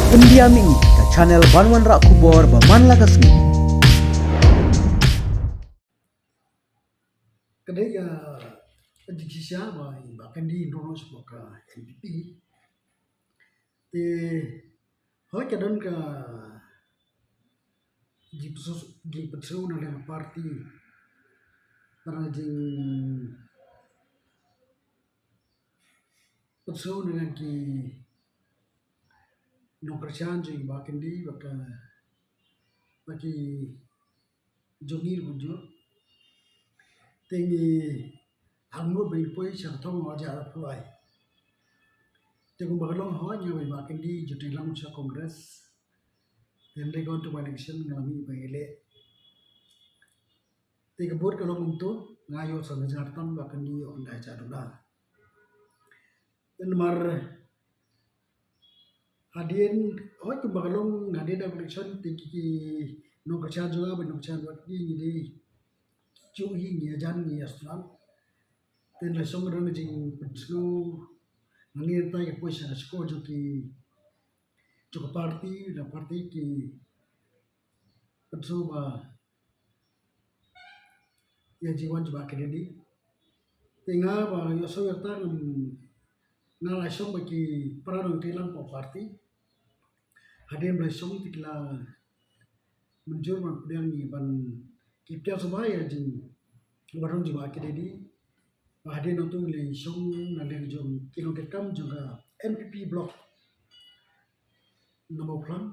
Pendiaming ke channel Banwan Rak Kubor Baman Lagasmi. Kadai jiksia bahkan di Indonesia sebuah MPP te hoi kadang ka jipsu na dengan parti para jing petsu dengan ki nokrasian jing bahkan di baki jongir bujo tengi hangu berpoi syartong wajah apply tengu bagalong hoi nyawa bahkan di jutilang sa kongres dan legon to election ngalami bele tiga buat kalau untuk ngayo sa Jakarta bahkan di ondai cadula dan mar hadin hoi ke bagalong ngade da election tiki no kacha juga ben kacha buat di chu hi ngia jan ngia aslan dan la song ro jing penslu ngir ta ke poisa sko jo ki jo parti la parti ki penslu ba ya jiwan juga kredit tinga ba yo so yata na la song ba ki prano tilang po parti hadin ba song tikla menjur ma pediang ni ban kipya subaya jing barong juga kredit hadin untuk le song na le jong kilo dekam juga MPP block nomor plan